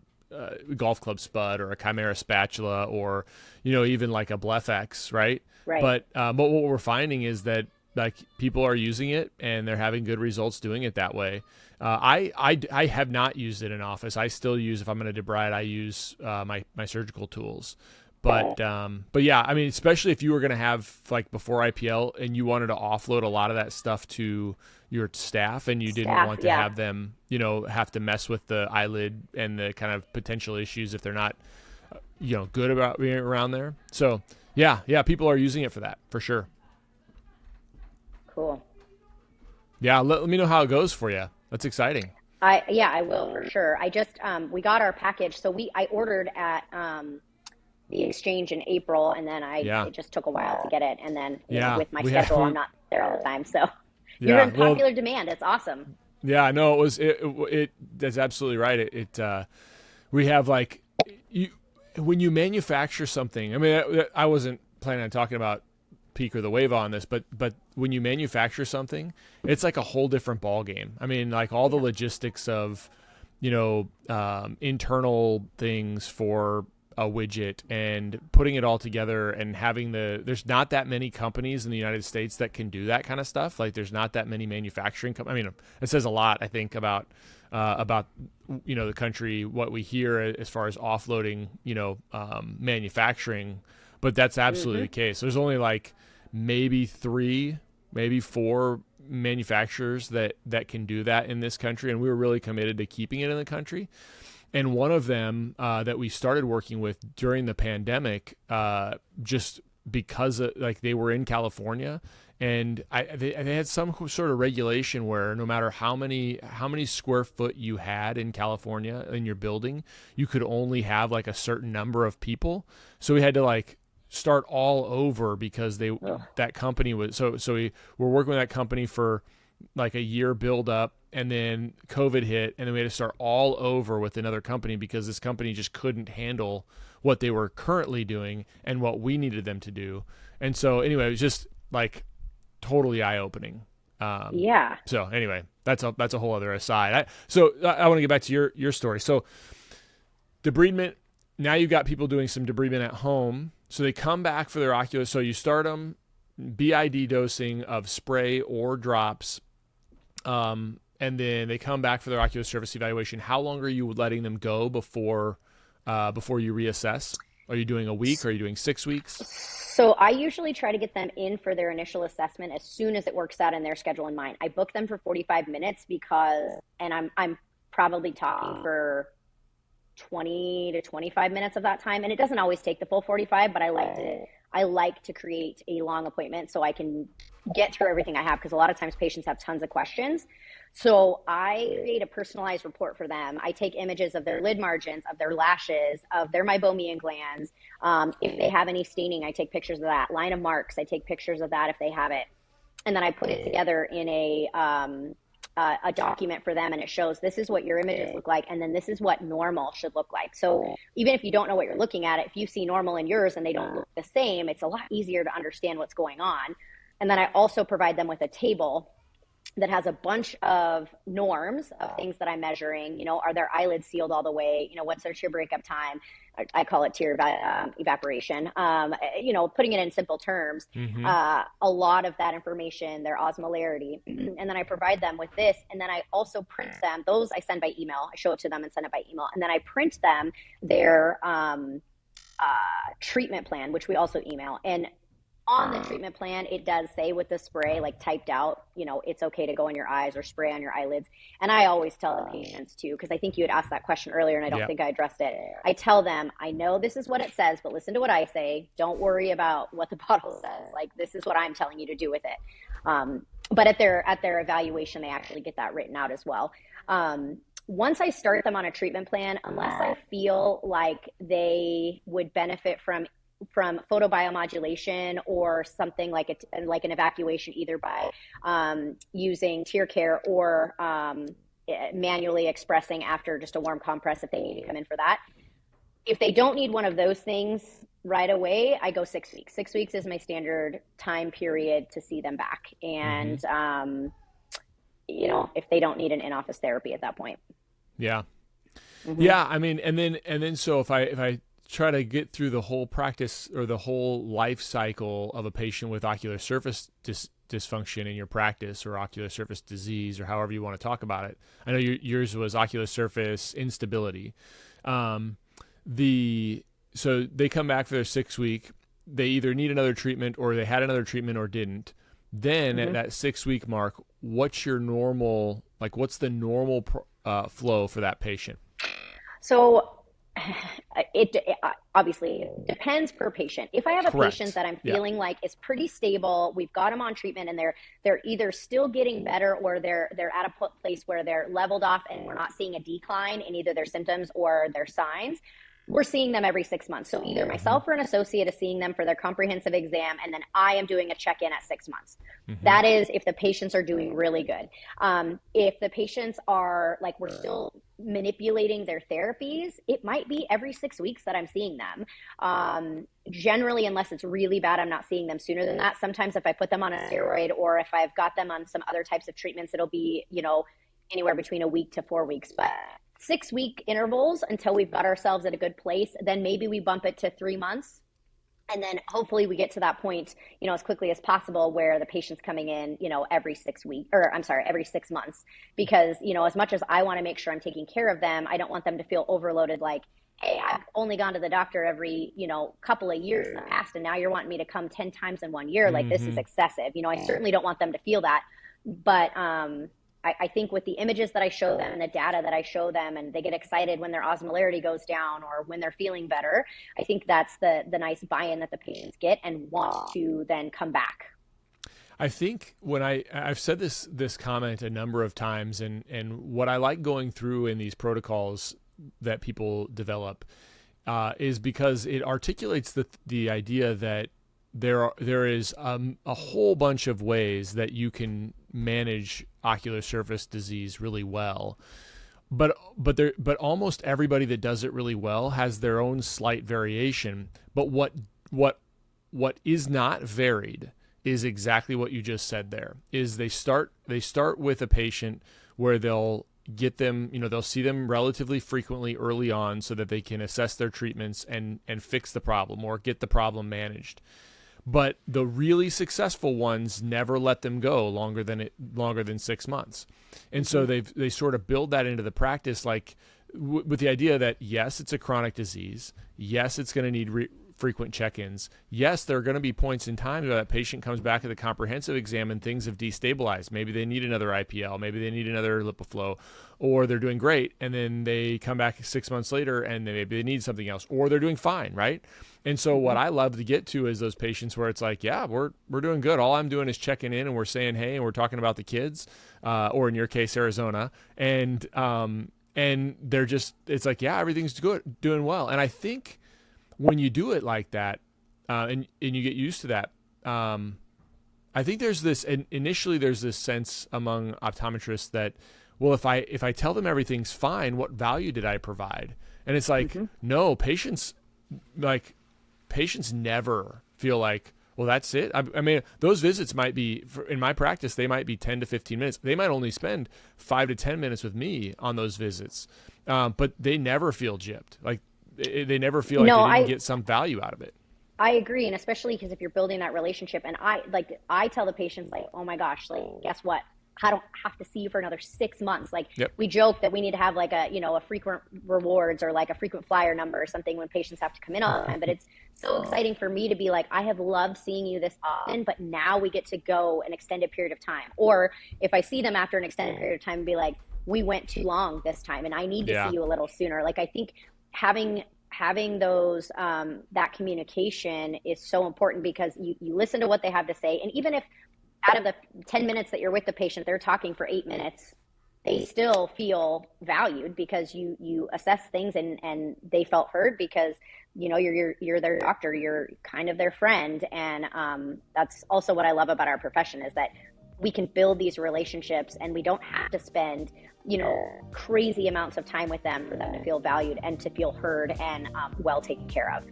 golf club spud or a Chimera spatula, or even like a Blefx, right? But what we're finding is that like people are using it and they're having good results doing it that way. I have not used it in office. I still use, if I'm going to debride, I use my surgical tools. But yeah, I mean, especially if you were going to have, like, before IPL and you wanted to offload a lot of that stuff to your staff, and you didn't want to have them, have to mess with the eyelid and the kind of potential issues if they're not, good about being around there. So yeah, people are using it for that, for sure. Cool. Yeah, let me know how it goes for you. That's exciting. I will, for sure. I just we got our package, so I ordered at the exchange in April, and then it just took a while to get it, and then with my schedule, I'm not there all the time, so you're in popular demand. It's awesome. Yeah, no, it that's absolutely right. We have, like, when you manufacture something. I mean, I wasn't planning on talking about Peak or the Wava on this, but when you manufacture something, it's like a whole different ball game. I mean, like, all the logistics of internal things for a widget and putting it all together and having there's not that many companies in the United States that can do that kind of stuff. Like, there's not that many manufacturing I mean, it says a lot, I think, about the country, what we hear as far as offloading manufacturing, but that's absolutely the case. There's only like maybe 3, maybe 4 manufacturers that can do that in this country, and we were really committed to keeping it in the country. And one of them that we started working with during the pandemic, just because they were in California, and they had some sort of regulation where no matter how many square foot you had in California in your building, you could only have like a certain number of people. So we had to like start all over because that company was so we were working with that company for like a year build up, and then COVID hit, and then we had to start all over with another company because this company just couldn't handle what they were currently doing and what we needed them to do. And so anyway, it was just like totally eye-opening. So anyway, that's a whole other aside. I want to get back to your story. So debridement, now you've got people doing some debridement at home. So they come back for their ocular. So you start them BID dosing of spray or drops. And then they come back for their ocular surface evaluation. How long are you letting them go before you reassess? Are you doing a week? Or are you doing 6 weeks? So I usually try to get them in for their initial assessment as soon as it works out in their schedule and mine. I book them for 45 minutes and I'm probably talking for 20 to 25 minutes of that time. And it doesn't always take the full 45, but I like to create a long appointment so I can get through everything I have, because a lot of times patients have tons of questions. So I create a personalized report for them. I take images of their lid margins, of their lashes, of their meibomian glands. If they have any staining, I take pictures of that. Line of marks, I take pictures of that if they have it. And then I put it together in a document for them, and it shows this is what your images look like, and then this is what normal should look like. So even if you don't know what you're looking at, if you see normal in yours and they don't look the same, it's a lot easier to understand what's going on. And then I also provide them with a table that has a bunch of norms of things that I'm measuring. Are their eyelids sealed all the way? What's their tear breakup time? I call it tear evaporation. Putting it in simple terms, a lot of that information, their osmolarity. And then I provide them with this. And then I also print them. Those I send by email. I show it to them and send it by email. And then I print them their treatment plan, which we also email. And on the treatment plan, it does say with the spray, like typed out, it's okay to go in your eyes or spray on your eyelids. And I always tell the patients too, because I think you had asked that question earlier and I don't think I addressed it. I tell them, I know this is what it says, but listen to what I say. Don't worry about what the bottle says. Like, this is what I'm telling you to do with it. But at their evaluation, they actually get that written out as well. Once I start them on a treatment plan, unless I feel like they would benefit from photobiomodulation or something like an evacuation, either by using tear care or manually expressing after just a warm compress if they need to come in for that. If they don't need one of those things right away, I go 6 weeks. 6 weeks is my standard time period to see them back. And, if they don't need an in-office therapy at that point. Yeah. Yeah. I mean, and then, so if I try to get through the whole practice or the whole life cycle of a patient with ocular surface dysfunction in your practice, or ocular surface disease, or however you want to talk about it. I know yours was ocular surface instability. So they come back for their 6 week, they either need another treatment or they had another treatment or didn't. Then at that 6 week mark, what's the normal flow for that patient? So it obviously depends per patient. If I have a patient that I'm feeling like is pretty stable, we've got them on treatment and they're either still getting better or they're at a place where they're leveled off and we're not seeing a decline in either their symptoms or their signs, we're seeing them every 6 months. So either myself or an associate is seeing them for their comprehensive exam, and then I am doing a check-in at 6 months. That is if the patients are doing really good. If the patients are like, we're still manipulating their therapies, it might be every 6 weeks that I'm seeing them. Generally, unless it's really bad, I'm not seeing them sooner than that. Sometimes if I put them on a steroid or if I've got them on some other types of treatments, it'll be, anywhere between a week to 4 weeks. But 6 week intervals until we've got ourselves at a good place. Then maybe we bump it to 3 months. And then hopefully we get to that point, as quickly as possible where the patient's coming in, every 6 months. Because, as much as I want to make sure I'm taking care of them, I don't want them to feel overloaded. Like, hey, I've only gone to the doctor every, couple of years in the past, and now you're wanting me to come 10 times in 1 year. Like, this is excessive. I certainly don't want them to feel that. But, I think with the images that I show them and the data that I show them, and they get excited when their osmolarity goes down or when they're feeling better, I think that's the nice buy-in that the patients get and want to then come back. I think when I've said this comment a number of times, and what I like going through in these protocols that people develop is because it articulates the idea that there is a whole bunch of ways that you can manage ocular surface disease really well, but almost everybody that does it really well has their own slight variation. But what is not varied is exactly what you just said there. Is they start with a patient where they'll get them, they'll see them relatively frequently early on so that they can assess their treatments and fix the problem or get the problem managed. But the really successful ones never let them go longer than 6 months. And so they sort of build that into the practice. Like with the idea that yes, it's a chronic disease. Yes, it's going to need frequent check-ins. Yes, there are going to be points in time where that patient comes back at the comprehensive exam and things have destabilized. Maybe they need another IPL, maybe they need another LipiFlow, or they're doing great, and then they come back 6 months later and maybe they need something else, or they're doing fine, right? And so what I love to get to is those patients where it's like, yeah, we're doing good. All I'm doing is checking in and we're saying hey, and we're talking about the kids, or in your case, Arizona, and they're just, it's like, yeah, everything's good, doing well. And I think when you do it like that, and you get used to that, I think there's this, and initially there's this sense among optometrists that, well, if I tell them everything's fine, what value did I provide? And it's like, no, patients never feel like, well, that's it. I mean, those visits might be, in my practice, they might be 10 to 15 minutes. They might only spend 5 to 10 minutes with me on those visits, but they never feel gypped. Like, they never feel like they didn't get some value out of it. I agree. And especially because if you're building that relationship, and I tell the patients, like, oh my gosh, like, guess what? I don't have to see you for another 6 months. Like, we joke that we need to have like a frequent rewards or like a frequent flyer number or something when patients have to come in all the time. But it's so exciting for me to be like, I have loved seeing you this often, but now we get to go an extended period of time. Or if I see them after an extended period of time, be like, we went too long this time and I need to see you a little sooner. Like, I think having those that communication is so important, because you listen to what they have to say, and even if out of the 10 minutes that you're with the patient, they're talking for 8 minutes, they still feel valued because you assess things and they felt heard, because you're their doctor, you're kind of their friend. And that's also what I love about our profession, is that we can build these relationships and we don't have to spend crazy amounts of time with them for them to feel valued and to feel heard and well taken care of.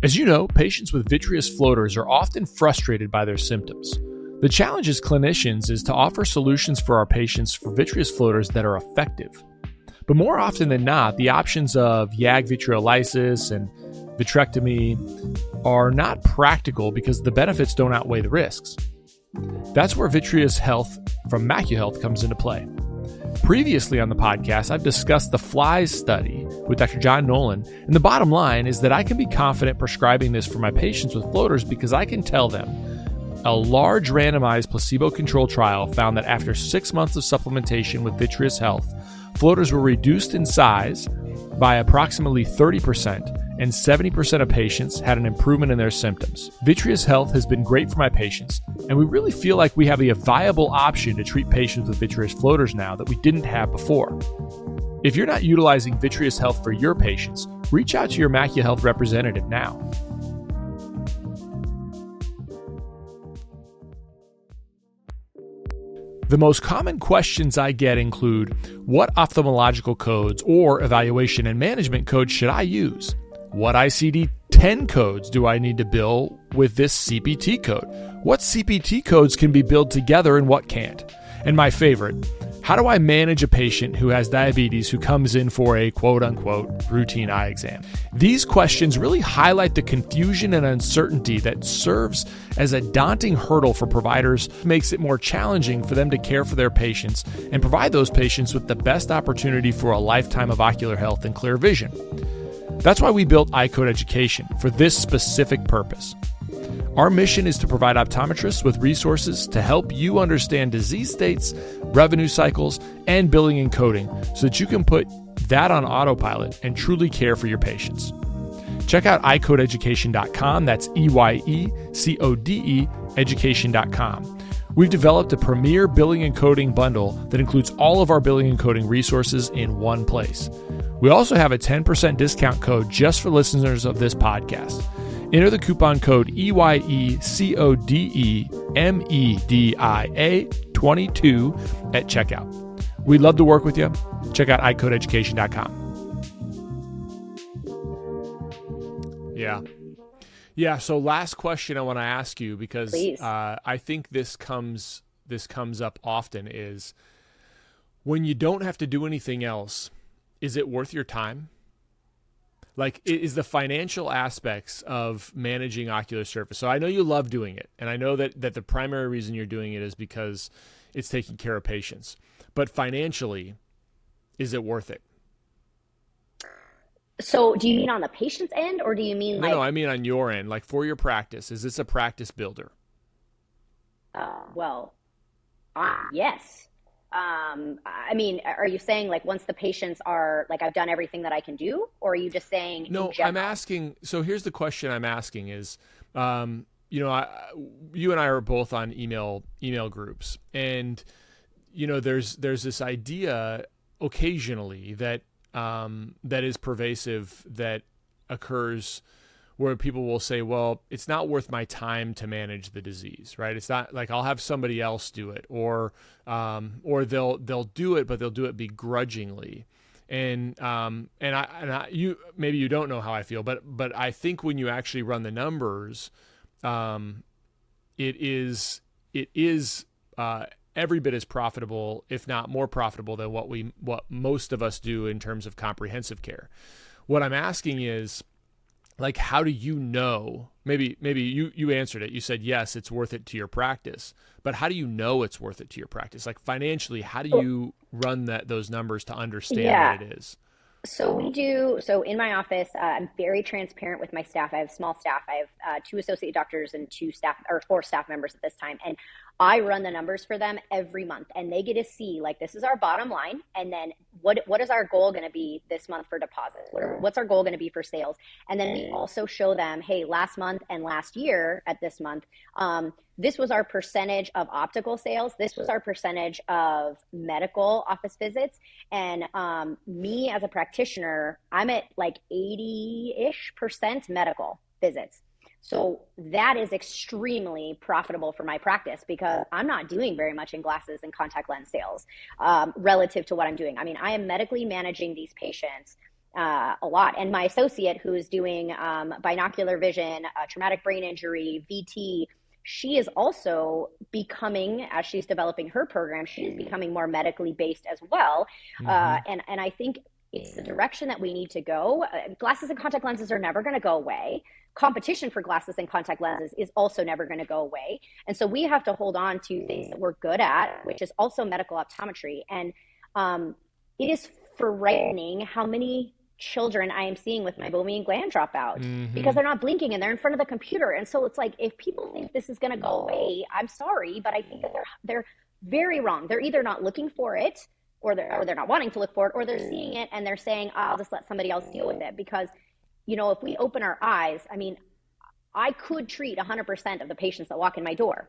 As you know, patients with vitreous floaters are often frustrated by their symptoms. The challenge as clinicians is to offer solutions for our patients for vitreous floaters that are effective. But more often than not, the options of YAG vitreolysis and vitrectomy are not practical because the benefits don't outweigh the risks. That's where Vitreous Health from MacuHealth comes into play. Previously on the podcast, I've discussed the FLIES study with Dr. John Nolan, and the bottom line is that I can be confident prescribing this for my patients with floaters because I can tell them a large randomized placebo-controlled trial found that after 6 months of supplementation with Vitreous Health, floaters were reduced in size by approximately 30%, and 70% of patients had an improvement in their symptoms. Vitreous Health has been great for my patients, and we really feel like we have a viable option to treat patients with vitreous floaters now that we didn't have before. If you're not utilizing Vitreous Health for your patients, reach out to your MacuHealth representative now. The most common questions I get include, what ophthalmological codes or evaluation and management codes should I use? What ICD-10 codes do I need to bill with this CPT code? What CPT codes can be billed together and what can't? And my favorite, how do I manage a patient who has diabetes who comes in for a quote-unquote routine eye exam? These questions really highlight the confusion and uncertainty that serves as a daunting hurdle for providers, makes it more challenging for them to care for their patients and provide those patients with the best opportunity for a lifetime of ocular health and clear vision. That's why we built iCode Education for this specific purpose. Our mission is to provide optometrists with resources to help you understand disease states, revenue cycles, and billing and coding so that you can put that on autopilot and truly care for your patients. Check out iCodeEducation.com. That's EYECODE education.com. We've developed a premier billing and coding bundle that includes all of our billing and coding resources in one place. We also have a 10% discount code just for listeners of this podcast. Enter the coupon code EYECODEMEDIA22 at checkout. We'd love to work with you. Check out iCodeEducation.com. Yeah. So last question I want to ask you, because I think this comes up often, is when you don't have to do anything else, is it worth your time? like is the financial aspects of managing ocular surface. So I know you love doing it, and I know that the primary reason you're doing it is because it's taking care of patients. But financially, is it worth it? So do you mean on the patient's end, or do you mean No, I mean on your end, like for your practice. Is this a practice builder? well, yes. I mean, are you saying like once the patients are like I've done everything that I can do, or are you just saying in No, I'm general? asking. So here's the question I'm asking is, you and I are both on email groups, and there's this idea occasionally that that is pervasive, that occurs, where people will say, well, it's not worth my time to manage the disease, right? It's not like I'll have somebody else do it, or they'll do it, but they'll do it begrudgingly. You maybe you don't know how I feel, but I think when you actually run the numbers, it is every bit as profitable, if not more profitable, than what most of us do in terms of comprehensive care. What I'm asking is, like, how do you know? Maybe you answered it. You said yes, it's worth it to your practice. But how do you know it's worth it to your practice? Like financially, how do you run those numbers to understand Yeah. that it is? So we do. So in my office, I'm very transparent with my staff. I have small staff. I have two associate doctors and two staff or four staff members at this time, and I run the numbers for them every month, and they get to see like this is our bottom line, and then what is our goal going to be this month for deposits? What's our goal going to be for sales? And then we also show them, hey, last month and last year at this month, this was our percentage of optical sales. This was our percentage of medical office visits. And me as a practitioner, I'm at like 80-ish% medical visits. So that is extremely profitable for my practice because I'm not doing very much in glasses and contact lens sales relative to what I'm doing. I mean, I am medically managing these patients a lot. And my associate who is doing binocular vision, traumatic brain injury, VT, she is also becoming, as she's developing her program, she's becoming more medically based as well. Mm-hmm. And I think it's the direction that we need to go. Glasses and contact lenses are never going to go away. Competition for glasses and contact lenses is also never going to go away. And so we have to hold on to things that we're good at, which is also medical optometry. And it is frightening how many children I am seeing with meibomian gland dropout because Mm-hmm. they're not blinking and they're in front of the computer. And so it's like, if people think this is going to go away, I'm sorry, but I think that they're very wrong. They're either not looking for it, or they're not wanting to look for it, or they're seeing it and they're saying, oh, I'll just let somebody else deal with it. Because, if we open our eyes, I mean, I could treat 100% of the patients that walk in my door.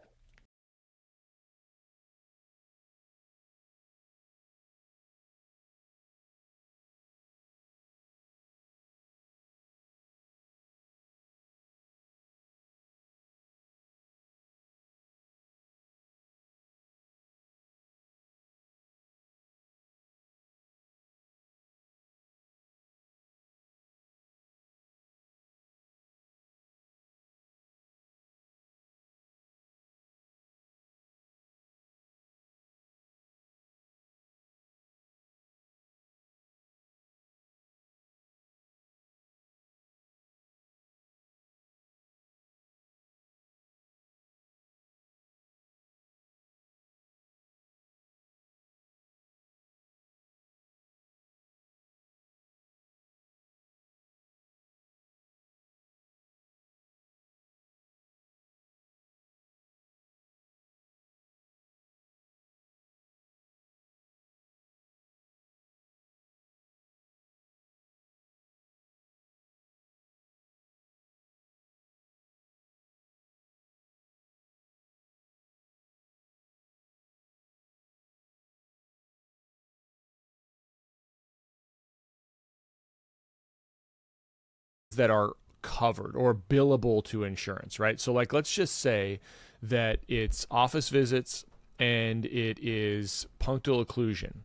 That are covered or billable to insurance, right? So like let's just say that it's office visits and it is punctal occlusion.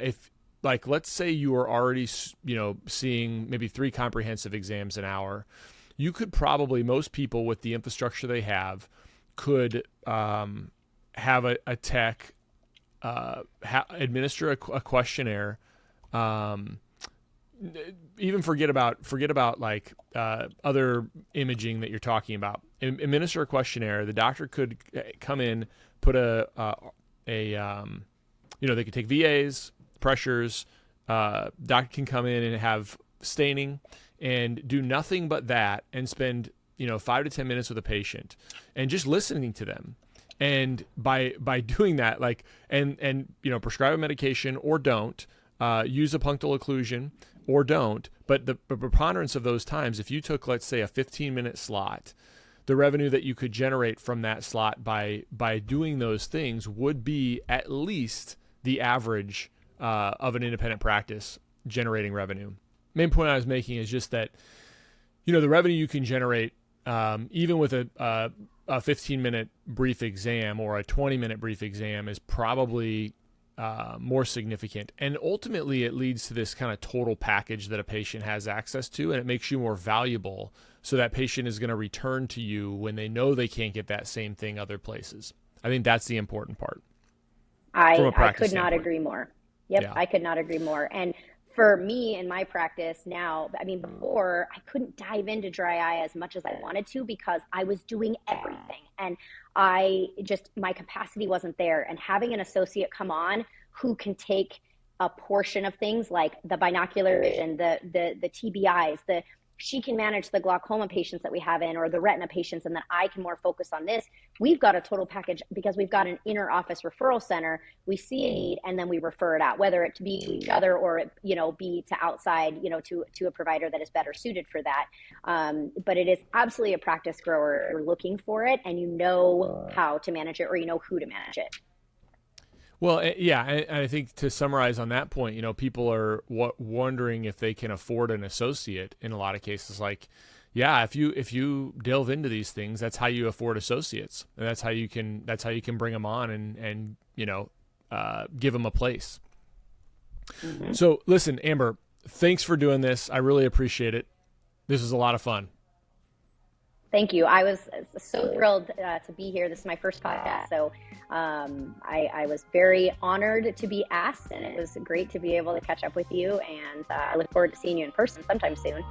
If like let's say you are already seeing maybe 3 comprehensive exams an hour, you could probably, most people with the infrastructure they have could have a tech administer a questionnaire, even forget about like other imaging that you're talking about. Administer a questionnaire. The doctor could come in, put they could take VAs, pressures. Doctor can come in and have staining and do nothing but that, and spend 5 to 10 minutes with a patient and just listening to them. And by doing that, like and prescribe a medication or don't, use a punctal occlusion or don't. But the preponderance of those times, if you took, let's say, a 15-minute slot, the revenue that you could generate from that slot by doing those things would be at least the average of an independent practice generating revenue. Main point I was making is just that, the revenue you can generate, even with a 15-minute brief exam or a 20-minute brief exam, is probably more significant. And ultimately, it leads to this kind of total package that a patient has access to, and it makes you more valuable. So that patient is going to return to you when they know they can't get that same thing other places. I think that's the important part. I could not agree more. Yep, yeah. I could not agree more. And for me in my practice now, before I couldn't dive into dry eye as much as I wanted to because I was doing everything, and my capacity wasn't there. And having an associate come on who can take a portion of things like the binocular vision, the TBIs, she can manage the glaucoma patients that we have in, or the retina patients, and then I can more focus on this. We've got a total package because we've got an inner office referral center. We see a need and then we refer it out, whether it be to each other or it, be to outside, to a provider that is better suited for that. But it is absolutely a practice grower. You're looking for it and you know how to manage it, or you know who to manage it. Well, yeah, and I think to summarize on that point, people are wondering if they can afford an associate in a lot of cases. Like, yeah, if you delve into these things, that's how you afford associates, and that's how you can bring them on and give them a place. Mm-hmm. So, listen, Amber, thanks for doing this. I really appreciate it. This was a lot of fun. Thank you. I was so thrilled to be here. This is my first podcast, so I was very honored to be asked, and it was great to be able to catch up with you, and I look forward to seeing you in person sometime soon.